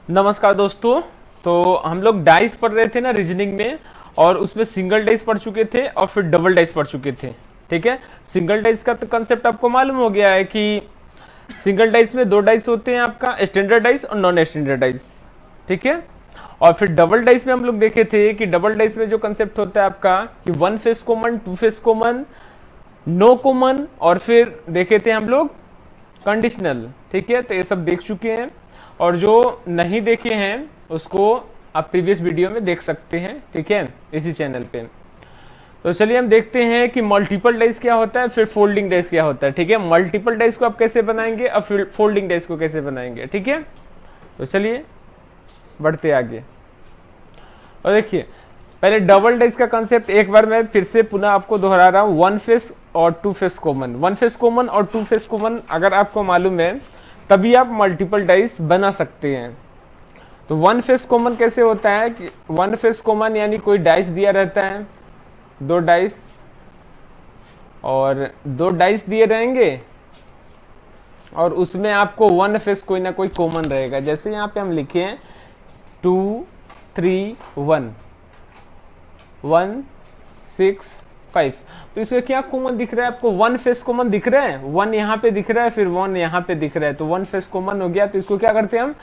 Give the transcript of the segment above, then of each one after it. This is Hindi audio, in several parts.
नमस्कार दोस्तों। तो हम लोग डाइस पढ़ रहे थे ना रीजनिंग में, और उसमें सिंगल डाइस पढ़ चुके थे और फिर डबल डाइस पढ़ चुके थे। ठीक है, सिंगल डाइस का तो कंसेप्ट आपको मालूम हो गया है कि सिंगल डाइस में दो डाइस होते हैं, आपका स्टैंडर्ड डाइस और नॉन स्टैंडर्ड डाइस। ठीक है, और फिर डबल डाइस में हम लोग देखे थे कि डबल डाइस में जो कंसेप्ट होता है आपका कि one face common, two face common, no common, और फिर देखे थे हम लोग कंडीशनल। ठीक है, तो ये सब देख चुके हैं, और जो नहीं देखे हैं उसको आप प्रीवियस वीडियो में देख सकते हैं। ठीक है, इसी चैनल पे। तो चलिए हम देखते हैं कि मल्टीपल डाइस क्या होता है, फिर फोल्डिंग डाइस क्या होता है। ठीक है, मल्टीपल डाइस को आप कैसे बनाएंगे और फिर फोल्डिंग डाइस को कैसे बनाएंगे। ठीक है, तो चलिए बढ़ते आगे। और देखिए, पहले डबल डाइस का कंसेप्ट एक बार मैं फिर से पुनः आपको दोहरा रहा हूँ। वन फेस और two face common, one face common और टू फेस कॉमन अगर आपको मालूम है तभी आप मल्टीपल डाइस बना सकते हैं। तो वन फेस कॉमन कैसे होता है कि वन फेस कॉमन यानी कोई डाइस दिया रहता है, दो डाइस, और दो डाइस दिए रहेंगे और उसमें आपको वन फेस कोई ना कोई कॉमन रहेगा। जैसे यहाँ पे हम लिखे हैं 2 3 1 1 6 5, तो इसमें क्या कॉमन दिख रहा है आपको? वन फेस कॉमन दिख रहा है, वन यहाँ पे दिख रहा है, फिर वन यहाँ पे दिख रहा है, तो वन फेस कॉमन हो गया। तो इसको क्या करते हैं हम?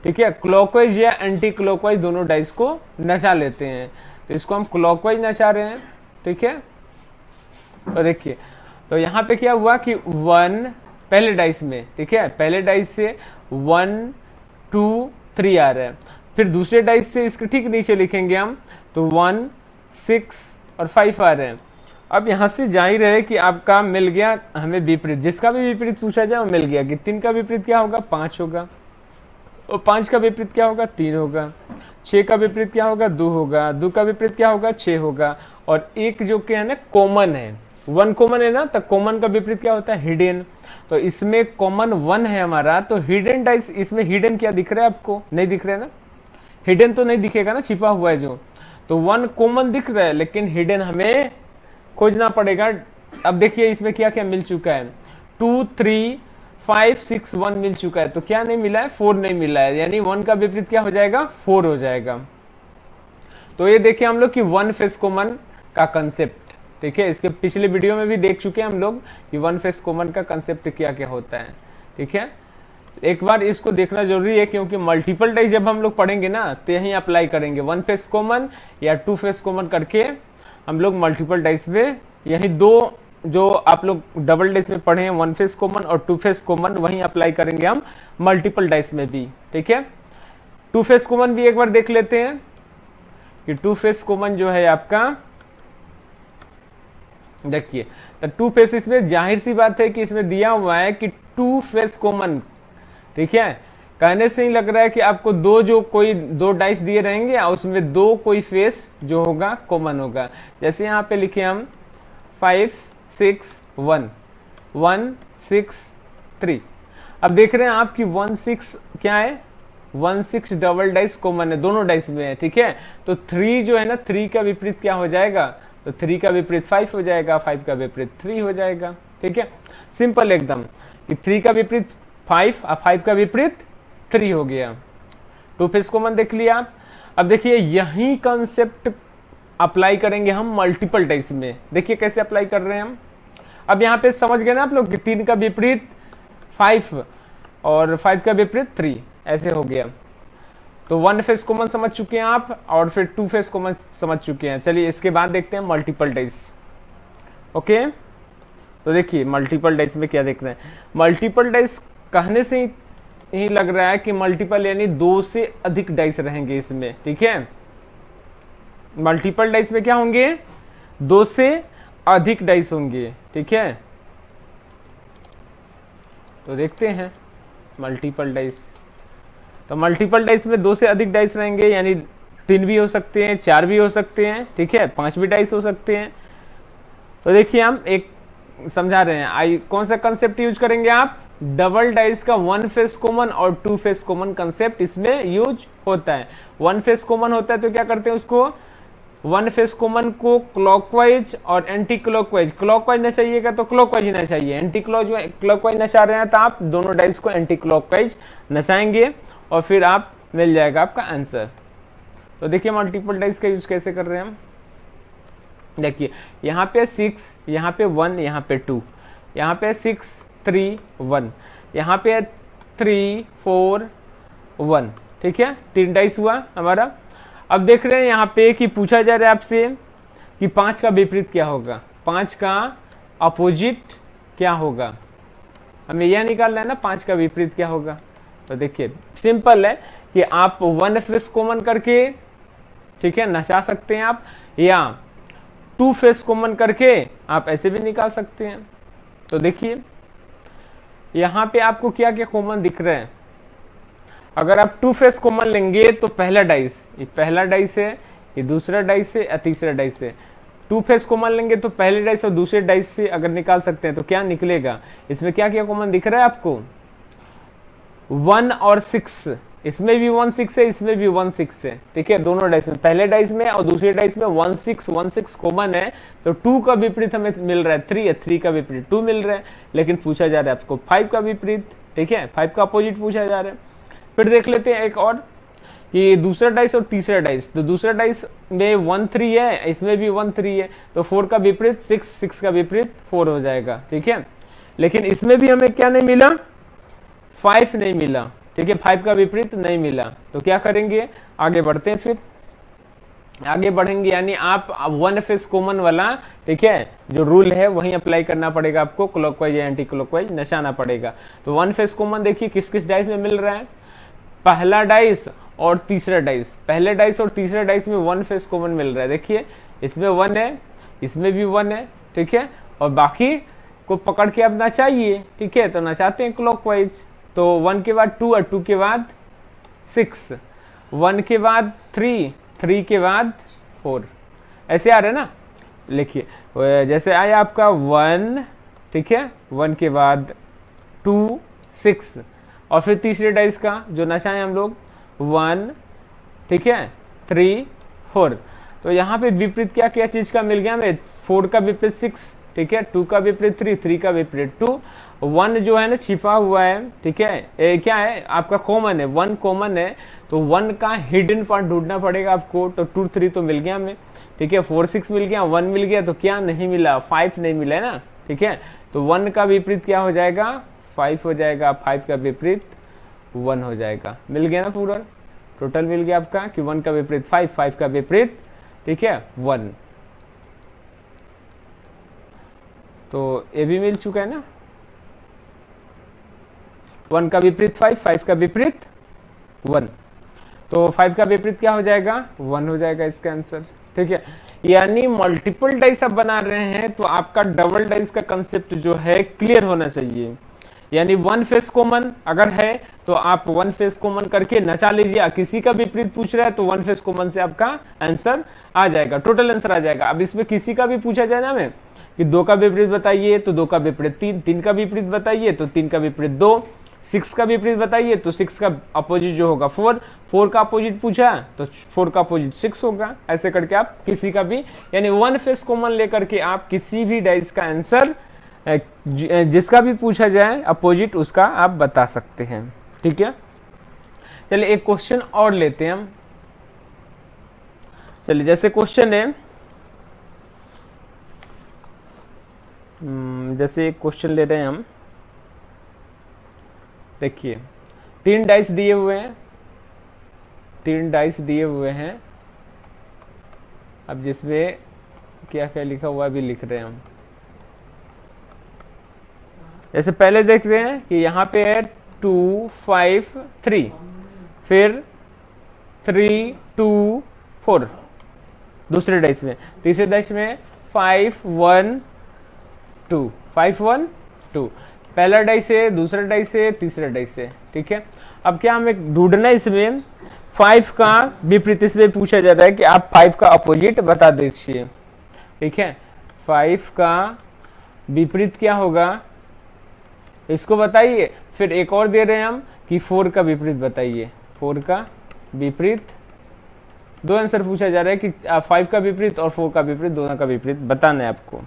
ठीक है, क्लॉकवाइज या एंटी क्लॉकवाइज दोनों डाइस को नचा लेते हैं। तो इसको हम क्लॉकवाइज नचा रहे हैं। ठीक है, तो देखिए, तो यहाँ पे क्या हुआ कि वन पहले डाइस में, ठीक है, पहले डाइस से 1 2 3 आ रहा है, फिर दूसरे डाइस से इसके ठीक नीचे लिखेंगे हम, तो 1 6 और 5 आ रहे हैं। अब यहाँ से जाहिर है कि आपका मिल गया हमें विपरीत, जिसका भी विपरीत पूछा जाए वो मिल गया कि 3 का विपरीत क्या होगा? 5 होगा, और 5 का विपरीत क्या होगा? 3 होगा, 6 का विपरीत क्या होगा? 2 होगा, 2 का विपरीत क्या होगा? 6 होगा, और एक जो क्या है ना कॉमन है, वन कॉमन है ना, तो कॉमन का विपरीत क्या होता है? हिडन। तो इसमें कॉमन 1 है हमारा, तो हिडन डाइस, इसमें हिडन क्या दिख रहा है आपको? नहीं दिख रहा है ना, हिडन तो नहीं दिखेगा ना, छिपा हुआ है जो। तो 1 कॉमन दिख रहा है लेकिन हिडन हमें खोजना पड़ेगा। अब देखिए इसमें क्या क्या मिल चुका है, 2 3 5 6 1 मिल चुका है, तो क्या नहीं मिला है? 4 नहीं मिला है, यानी 1 का विपरीत क्या हो जाएगा? 4 हो जाएगा। तो ये देखिए हम लोग कि वन फेस कॉमन का कंसेप्ट, ठीक है, इसके पिछले वीडियो में भी देख चुके हैं हम लोग कि वन फेस कॉमन का कंसेप्ट क्या क्या होता है। ठीक है, एक बार इसको देखना जरूरी है, क्योंकि मल्टीपल डाइस जब हम लोग पढ़ेंगे ना तो यही अप्लाई करेंगे, वन फेस कॉमन या टू फेस कॉमन करके हम लोग मल्टीपल डाइस में यही दो जो आप लोग डबल डाइस में पढ़े हैं, वन फेस कॉमन और टू फेस कॉमन, वही अप्लाई करेंगे हम मल्टीपल डाइस में भी। ठीक है, टू फेस कॉमन भी एक बार देख लेते हैं कि टू फेस कॉमन जो है आपका, देखिए, तो टू फेस इसमें जाहिर सी बात है कि इसमें दिया हुआ है कि टू फेस कॉमन। ठीक है, कहने से ही लग रहा है कि आपको दो जो कोई दो डाइस दिए रहेंगे और उसमें दो कोई फेस जो होगा कॉमन होगा। जैसे यहाँ पे लिखे हम 5 6 1 1 6 3। अब देख रहे हैं आप कि 1 6 क्या है? 1 6 डबल डाइस कॉमन है, दोनों डाइस में है। ठीक है, तो 3 जो है ना, 3 का विपरीत क्या हो जाएगा? तो 3 का विपरीत 5 हो जाएगा, 5 का विपरीत 3 हो जाएगा। ठीक है, सिंपल एकदम कि 3 का विपरीत 5 और 5 का विपरीत 3 हो गया। टू फेस कॉमन देख लिया आप। अब देखिए यही कंसेप्ट अप्लाई करेंगे हम मल्टीपल डाइस में। देखिए कैसे अप्लाई कर रहे हैं हम। अब यहाँ पे समझ गए ना आप लोग कि 3 का विपरीत 5 और 5 का विपरीत 3, ऐसे हो गया। तो वन फेस कॉमन समझ चुके हैं आप, और फिर टू फेस कॉमन समझ चुके हैं। चलिए इसके बाद देखते हैं मल्टीपल डाइस। ओके, तो देखिए मल्टीपल डाइस में क्या देख रहे हैं। मल्टीपल डाइस कहने से ही लग रहा है कि मल्टीपल यानी 2 से अधिक डाइस रहेंगे इसमें। ठीक है, मल्टीपल डाइस में क्या होंगे? 2 से अधिक डाइस होंगे। ठीक है, तो देखते हैं मल्टीपल डाइस। तो मल्टीपल डाइस में 2 से अधिक डाइस रहेंगे, यानी 3 भी हो सकते हैं, 4 भी हो सकते हैं, ठीक है, 5 भी डाइस हो सकते हैं। तो देखिए हम एक समझा रहे हैं, आई कौन सा कंसेप्ट यूज करेंगे आप? डबल डाइस का वन फेस कॉमन और टू फेस कॉमन कंसेप्ट इसमें यूज होता है। वन फेस कॉमन होता है तो क्या करते हैं उसको? वन फेस कॉमन को क्लॉकवाइज और एंटी क्लॉकवाइज, क्लॉकवाइज न चाहिएगा तो क्लॉकवाइज ही ना चाहिए, एंटी क्लॉकवाइज नचा रहे हैं तो आप दोनों डाइस को एंटी क्लॉकवाइज नचाएंगे और फिर आप मिल जाएगा आपका आंसर। तो देखिए मल्टीपल डाइस का यूज कैसे कर रहे हैं हम। देखिए यहाँ पे 6, यहाँ पे 1, यहाँ पे 2, यहाँ पे 6 3 1, यहाँ पे 3 4 1, ठीक है, 3 डाइस हुआ हमारा। अब देख रहे हैं यहाँ पे कि पूछा जा रहा है आपसे कि 5 का विपरीत क्या होगा, 5 का अपोजिट क्या होगा, हमें यह निकालना है ना 5 का विपरीत क्या होगा। तो देखिए सिंपल है कि आप 1 फेस कॉमन करके, ठीक है, नचा सकते हैं आप, या 2 फेस कॉमन करके आप ऐसे भी निकाल सकते हैं। तो देखिए यहाँ पे आपको क्या क्या कॉमन दिख रहा है। अगर आप 2 फेस कॉमन लेंगे तो पहला डाइस, ये पहला डाइस है, ये दूसरा डाइस है या तीसरा डाइस है। 2 फेस कॉमन लेंगे तो पहले डाइस और दूसरे डाइस से अगर निकाल सकते हैं तो क्या निकलेगा, इसमें क्या क्या कॉमन दिख रहा है आपको, 1 और 6, इसमें भी 1 6 है, इसमें भी 1 6 है, ठीक है, दोनों डाइस में, पहले डाइस में और दूसरे डाइस में 1 6 कॉमन है। तो 2 का विपरीत हमें मिल रहा है 3 है, 3 का विपरीत 2 मिल रहा है, लेकिन पूछा जा रहा है आपको 5 का विपरीत, ठीक है, 5 का अपोजिट पूछा जा रहा है। फिर देख लेते हैं एक और कि दूसरा डाइस और तीसरा डाइस, तो दूसरा डाइस में 1 3 है, इसमें भी 1 3 है, तो 4 का विपरीत 6, 6 का विपरीत 4 हो जाएगा, ठीक है। लेकिन इसमें भी हमें क्या नहीं मिला, 5 नहीं मिला, ठीक है, 5 का विपरीत नहीं मिला। तो क्या करेंगे, आगे बढ़ते हैं, फिर आगे बढ़ेंगे, यानी आप 1 फेस कॉमन वाला, ठीक है, जो रूल है वही अप्लाई करना पड़ेगा आपको, क्लॉकवाइज या एंटी क्लॉकवाइज नचाना पड़ेगा। तो 1 फेस कॉमन देखिए किस किस डाइस में मिल रहा है, पहला डाइस और तीसरा डाइस, पहले डाइस और तीसरा डाइस में 1 फेस कॉमन मिल रहा है। देखिए इसमें 1 है, इसमें भी 1 है, ठीक है, और बाकी को पकड़ के अब नचाइए, ठीक है, तो नचाते हैं क्लॉकवाइज। तो 1 के बाद 2 और 2 के बाद 6, 1 के बाद 3, 3 के बाद 4, ऐसे आ रहा है ना। लिखिए जैसे आया आपका 1, ठीक है, 1 के बाद 2 6, और फिर तीसरे डाइस का जो नचाएं हम लोग 1, ठीक है, 3 4। तो यहाँ पे विपरीत क्या क्या चीज का मिल गया हमें, 4 का विपरीत 6, ठीक है, 2 का विपरीत 3, 3 का विपरीत 2, 1 जो है ना छिपा हुआ है, ठीक है, क्या है आपका कॉमन है, 1 कॉमन है, तो 1 का हिडन पार्ट ढूंढना पड़ेगा आपको। तो 2 3 तो मिल गया हमें, ठीक है, 4 6 मिल गया, 1 मिल गया, तो क्या नहीं मिला, 5 नहीं मिला है ना, ठीक है। तो 1 का विपरीत क्या हो जाएगा, 5 हो जाएगा, 5 का विपरीत 1 हो जाएगा, मिल गया ना पूरा, टोटल मिल गया आपका कि 1 का विपरीत 5, 5 का विपरीत, ठीक है, 1। तो ये भी मिल चुका है ना, 1 का विपरीत 5, 5 का विपरीत 1, तो 5 का विपरीत क्या हो जाएगा, 1 हो जाएगा इसका आंसर, ठीक है। यानी मल्टीपल डाइस आप बना रहे हैं तो आपका डबल डाइस का कंसेप्ट जो है क्लियर होना चाहिए। यानी 1 फेस कॉमन अगर है तो आप 1 फेस कॉमन करके नचा लीजिए, किसी का विपरीत पूछ रहा है तो 1 फेस कॉमन से आपका आंसर आ जाएगा, टोटल आंसर आ जाएगा। अब इसमें किसी का भी पूछा जाए ना हमें कि 2 का विपरीत बताइए तो 2 का विपरीत 3, 3 का विपरीत बताइए तो 3 का विपरीत 2, 6 का विपरीत बताइए तो 6 का अपोजिट जो होगा 4, 4 का अपोजिट पूछा तो 4 का अपोजिट 6 होगा। ऐसे करके आप किसी का भी, यानी 1 फेस कॉमन लेकर के आप किसी भी डाइस का आंसर जिसका भी पूछा जाए अपोजिट उसका आप बता सकते हैं, ठीक है। चलिए एक क्वेश्चन और लेते हैं हम। चलिए जैसे क्वेश्चन है, जैसे एक क्वेश्चन ले रहे हैं हम, देखिए 3 डाइस दिए हुए हैं, 3 डाइस दिए हुए हैं। अब जिसमें क्या क्या लिखा हुआ भी लिख रहे हैं हम। जैसे पहले देख रहे हैं कि यहाँ पे है 2 5 3, फिर 3 2 4 दूसरे डाइस में, तीसरे डाइस में 5 1 2, 5 1 2, पहला डाइस है, दूसरा डाइस है, तीसरा डाइस है, ठीक है। अब क्या हमें ढूंढना है इसमें 5 का विपरीत, इसमें पूछा जाता है कि आप 5 का अपोजिट बता दीजिए, ठीक है। 5 का विपरीत क्या होगा इसको बताइए। फिर एक और दे रहे हैं हम कि 4 का विपरीत बताइए, 4 का विपरीत, 2 आंसर पूछा जा रहा है कि 5 का विपरीत और 4 का विपरीत, दोनों का विपरीत बताना है आपको।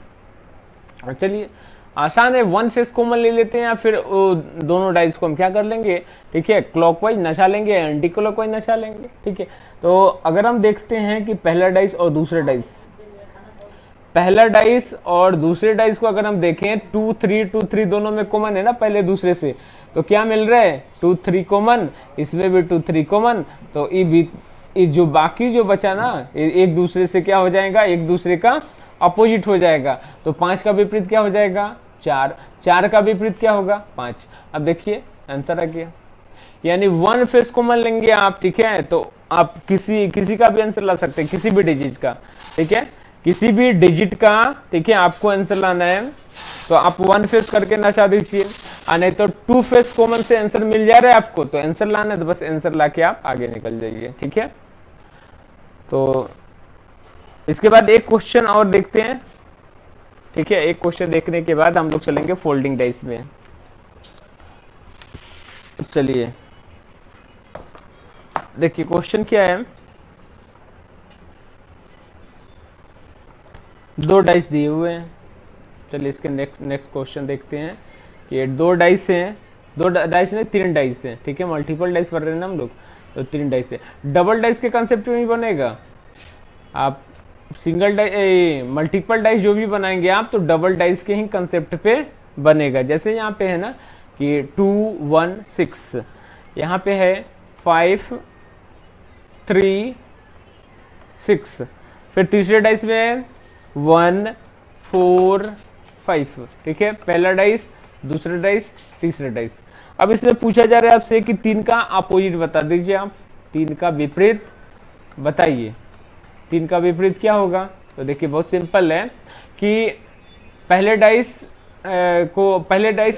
चलिए आसान है, वन फेस कॉमन ले लेते हैं या फिर दोनों डाइस को हम क्या कर लेंगे, ठीक है, क्लॉकवाइज नचा लेंगे, एंटी क्लॉकवाइज नचा लेंगे, ठीक है। तो अगर हम देखते हैं कि पहला डाइस और दूसरा डाइस, पहला डाइस और दूसरे डाइस को अगर हम देखें 2 3 दोनों में कॉमन है ना पहले दूसरे से, तो क्या मिल रहा है 2 3 कॉमन, इसमें भी 2 3 कॉमन, तो ये जो बाकी जो बचा ना एक दूसरे से क्या हो जाएगा, एक दूसरे का अपोजिट हो जाएगा। तो 5 का विपरीत क्या हो जाएगा 4, 4 का विपरीत क्या होगा 5। अब देखिए आंसर आ गया, यानी वन फेस कॉमन लेंगे आप, ठीक है, तो आप किसी का भी आंसर ला सकते हैं, किसी भी डिजिट का, ठीक है, किसी भी डिजिट का, ठीक है, आपको आंसर लाना है तो आप वन फेस करके नचा दीजिए, नहीं तो 2 फेस कॉमन से आंसर मिल जा रहा है आपको, तो आंसर लाना है तो बस आंसर लाके आप आगे निकल जाइए, ठीक है। तो इसके बाद एक क्वेश्चन और देखते हैं, ठीक है, एक क्वेश्चन देखने के बाद हम लोग चलेंगे फोल्डिंग डाइस में। चलिए देखिए क्वेश्चन क्या है, 2 डाइस दिए हुए हैं। चलिए इसके नेक्स्ट क्वेश्चन देखते हैं। ये 2 डाइस हैं, 2 डाइस नहीं 3 डाइस हैं, ठीक है, मल्टीपल डाइस पढ़ रहे हैं ना हम लोग, तो 3 डाइस है। डबल डाइस के कंसेप्ट में ही बनेगा, आप सिंगल डाइस मल्टीपल डाइस जो भी बनाएंगे आप, तो डबल डाइस के ही कंसेप्ट पे बनेगा। जैसे यहाँ पे है ना कि 2 1 6, यहाँ पे है 5 3 6, फिर तीसरे डाइस में है 1 4 5, ठीक है, पहला डाइस, दूसरा डाइस, तीसरा डाइस। अब इसमें पूछा जा रहा है आपसे कि 3 का अपोजिट बता दीजिए आप, 3 का विपरीत बताइए, 3 का विपरीत क्या होगा। तो देखिए बहुत सिंपल है कि पहले डाइस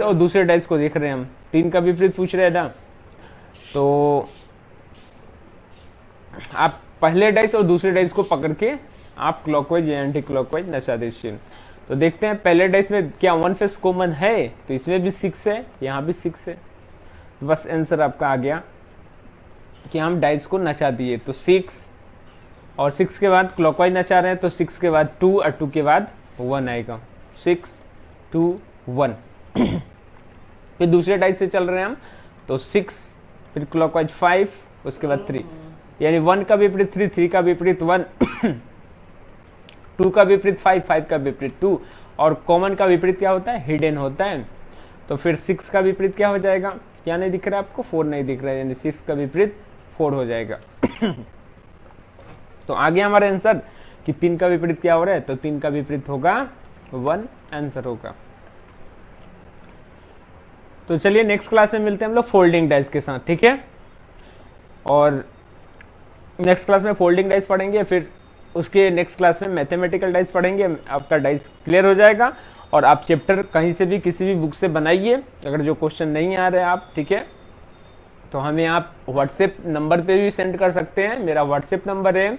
और दूसरे डाइस को देख रहे हैं हम, 3 का विपरीत पूछ रहे हैं ना, तो आप पहले डाइस और दूसरे डाइस को पकड़ के आप क्लॉकवाइज या एंटी क्लॉकवाइज नचा दीजिए। तो देखते हैं पहले डाइस में क्या वन फेस कॉमन है, तो इसमें भी 6 है, यहाँ भी 6 है, बस आंसर आपका आ गया कि हम डाइस को नचा दिए। तो 6 और 6 के बाद क्लॉकवाइज नचा रहे हैं, तो 6 के बाद 2 और 2 के बाद 1 आएगा, 6 2 1। फिर दूसरे डाइस से चल रहे हैं हम, तो 6, फिर क्लॉकवाइज 5, उसके बाद 3, यानी 1 का विपरीत 3, 3 का विपरीत 1, 2 का विपरीत 5, 5 का विपरीत 2, और कॉमन का विपरीत क्या होता है, हिडन होता है। तो फिर 6 का विपरीत क्या हो जाएगा, क्या नहीं दिख रहा है आपको, 4 नहीं दिख रहा है, यानी 6 का विपरीत 4 हो जाएगा। तो आगे हमारा आंसर कि 3 का विपरीत क्या हो रहा है, तो 3 का विपरीत होगा 1, आंसर होगा। तो चलिए नेक्स्ट क्लास में मिलते हैं हम लोग फोल्डिंग डाइस के साथ, ठीक है, और नेक्स्ट क्लास में फोल्डिंग डाइस पढ़ेंगे, फिर उसके नेक्स्ट क्लास में मैथमेटिकल डाइस पढ़ेंगे, आपका डाइस क्लियर हो जाएगा। और आप चैप्टर कहीं से भी किसी भी बुक से बनाइए, अगर जो क्वेश्चन नहीं आ रहे आप, ठीक है, तो हमें आप व्हाट्सएप नंबर पे भी सेंड कर सकते हैं। मेरा व्हाट्सएप नंबर है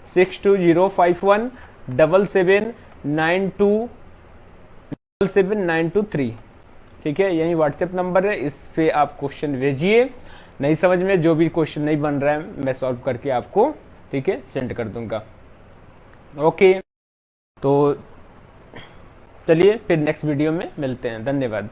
62051779277923, ठीक है, यही व्हाट्सएप नंबर है, इस पे आप क्वेश्चन भेजिए। नहीं समझ में जो भी क्वेश्चन नहीं बन रहा है मैं सॉल्व करके आपको, ठीक है, सेंड कर दूंगा। ओके, तो चलिए फिर नेक्स्ट वीडियो में मिलते हैं, धन्यवाद।